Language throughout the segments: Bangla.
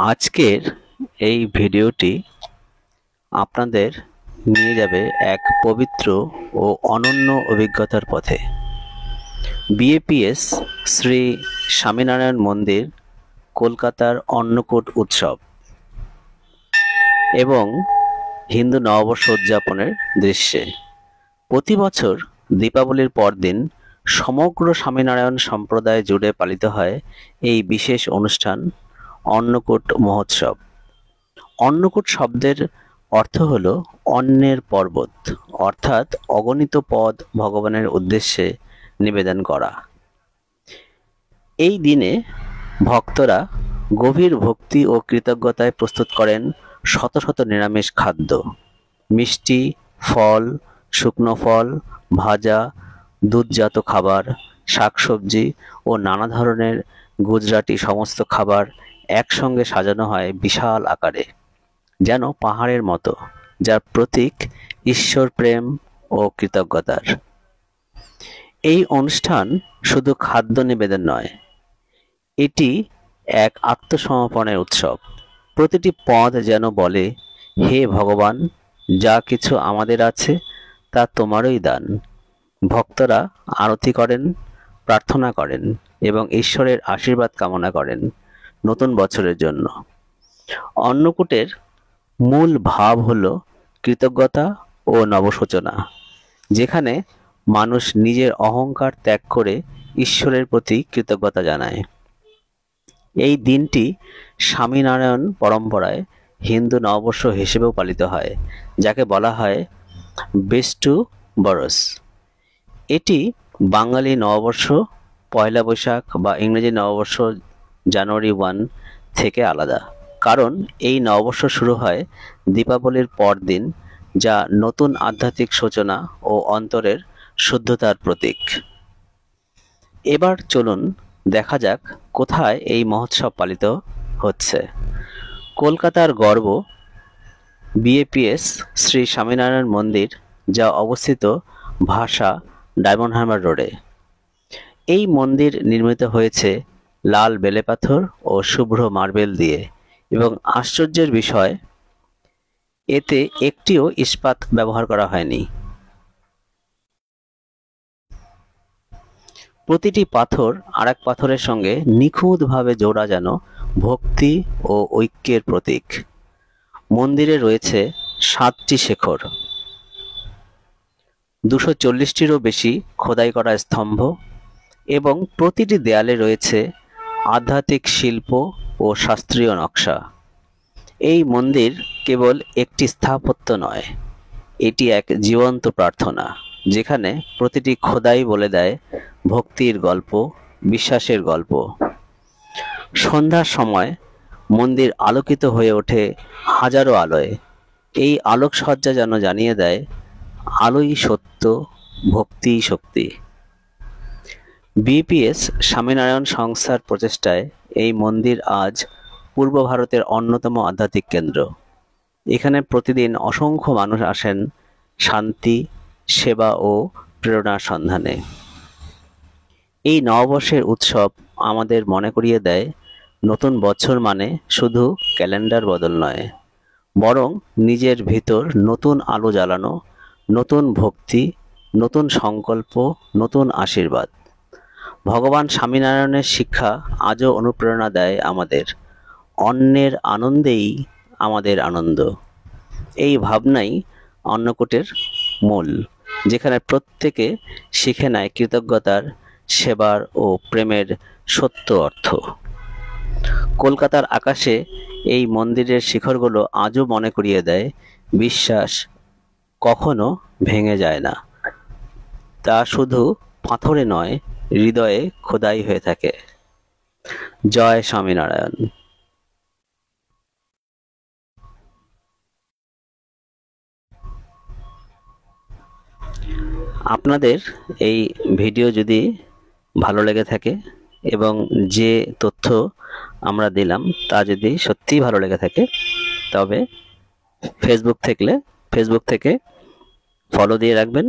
আজকের এই ভিডিওটি আপনাদের নিয়ে যাবে এক পবিত্র ও অনন্য অভিজ্ঞতার পথে। বিএপিএস শ্রী স্বামীনারায়ণ মন্দির, কলকাতার অন্নকূট উৎসব এবং হিন্দু নববর্ষ উদযাপনের দৃশ্যে প্রতি বছর দীপাবলির পরদিন সমগ্র স্বামীনারায়ণ সম্প্রদায় জুড়ে পালিত হয় এই বিশেষ অনুষ্ঠান অন্নকূট মহোৎসব। অন্নকূট শব্দের অর্থ হল অন্নের পর্বত, অর্থাৎ অগণিত পদ ভগবানের উদ্দেশ্যে নিবেদন করা। এই দিনে ভক্তরা গভীর ভক্তি ও কৃতজ্ঞতায় প্রস্তুত করেন শত শত নিরামিষ খাদ্য, মিষ্টি, ফল, শুকনো ফল, ভাজা, দুধজাত খাবার, শাকসবজি ও নানা ধরনের গুজরাটি সমস্ত খাবার একসঙ্গে সাজানো হয় বিশাল আকারে, যেন পাহাড়ের মতো, যার প্রতীক ঈশ্বর প্রেম ও কৃতজ্ঞতার। এই অনুষ্ঠান শুধু খাদ্য নিবেদন নয়, এটি এক আত্মসমর্পণের উৎসব। প্রতিটি পদ যেন বলে, হে ভগবান, যা কিছু আমাদের আছে তা তোমারই দান। ভক্তরা আরতি করেন, প্রার্থনা করেন এবং ঈশ্বরের আশীর্বাদ কামনা করেন নতুন বছরের জন্য। অন্নকূটের মূল ভাব হল কৃতজ্ঞতা ও নবসূচনা, যেখানে মানুষ নিজের অহংকার ত্যাগ করে ঈশ্বরের প্রতি কৃতজ্ঞতা জানায়। এই দিনটি স্বামীনারায়ণ পরম্পরায় হিন্দু নববর্ষ হিসেবেও পালিত হয়, যাকে বলা হয় বেষ্টু বরস। এটি বাঙালি নববর্ষ পয়লা বৈশাখ বা ইংরেজি নববর্ষ জানুয়ারি 1 থেকে আলাদা, কারণ এই নববর্ষ শুরু হয় দীপাবলির পরদিন, যা নতুন আধ্যাত্মিক সূচনা ও অন্তরের শুদ্ধতার প্রতীক। এবার চলুন দেখা যাক কোথায় এই মহোৎসব পালিত হচ্ছে। কলকাতার গর্ব বিএপিএস শ্রী স্বামীনারায়ণ মন্দির, যা অবস্থিত ভাষা ডায়মন্ড হারবার রোডে। এই মন্দির নির্মিত হয়েছে লাল বেলেপাথর ও শুভ্র মার্বেল দিয়ে, এবং আশ্চর্যের বিষয়, এতে একটিও ইস্পাত ব্যবহার করা হয়নি। প্রতিটি পাথর আরেক পাথরের সঙ্গে নিখুঁতভাবে জোড়া, যেন ভক্তি ও ঐক্যের প্রতীক। মন্দিরে রয়েছে 7টি শেখর, 240টিরও বেশি খোদাই করা স্তম্ভ এবং প্রতিটি দেয়ালে রয়েছে আধ্যাত্মিক শিল্প ও শাস্ত্রীয় নকশা। এই মন্দির কেবল একটি স্থাপত্য নয়, এটি এক জীবন্ত প্রার্থনা, যেখানে প্রতিটি খোদাই বলে দেয় ভক্তির গল্প, বিশ্বাসের গল্প। সন্ধ্যার সময় মন্দির আলোকিত হয়ে ওঠে হাজারো আলোয়। এই আলোকসজ্জা যেন জানিয়ে দেয়, আলোই সত্য, ভক্তি শক্তি। বিপিএস স্বামীনারায়ণ সংস্থার প্রচেষ্টায় এই মন্দির আজ পূর্ব ভারতের অন্যতম আধ্যাত্মিক কেন্দ্র। এখানে প্রতিদিন অসংখ্য মানুষ আসেন শান্তি, সেবা ও প্রেরণার সন্ধানে। এই নববর্ষের উৎসব আমাদের মনে করিয়ে দেয়, নতুন বছর মানে শুধু ক্যালেন্ডার বদল নয়, বরং নিজের ভিতর নতুন আলো জ্বালানো, নতুন ভক্তি, নতুন সংকল্প, নতুন আশীর্বাদ। ভগবান স্বামীনারায়ণের শিক্ষা আজও অনুপ্রেরণা দেয় আমাদের, অন্যের আনন্দেই আমাদের আনন্দ। এই ভাবনাই অন্নকূটের মূল, যেখানে প্রত্যেকে শিখে নেয় কৃতজ্ঞতার, সেবার ও প্রেমের সত্য অর্থ। কলকাতার আকাশে এই মন্দিরের শিখরগুলো আজও মনে করিয়ে দেয়, বিশ্বাস কখনো ভেঙে যায় না, তা শুধু পাথরে নয়, হৃদয়ে খোদাই হয়ে থাকে। জয় স্বামীনারায়ণ। আপনাদের এই ভিডিও যদি ভালো লেগে থাকে এবং যে তথ্য আমরা দিলাম তা যদি সত্যিই ভালো লেগে থাকে, তবে ফেসবুক থেকে ফলো দিয়ে রাখবেন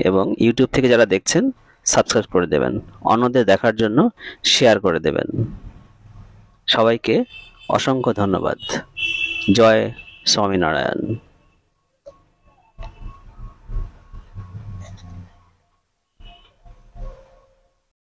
এবং ইউটিউব থেকে যারা দেখছেন সাবস্ক্রাইব করে দেবেন, অন্যদের দেখার জন্য শেয়ার করে দেবেন। সবাইকে অসংখ্য ধন্যবাদ। জয় স্বামীনারায়ণ।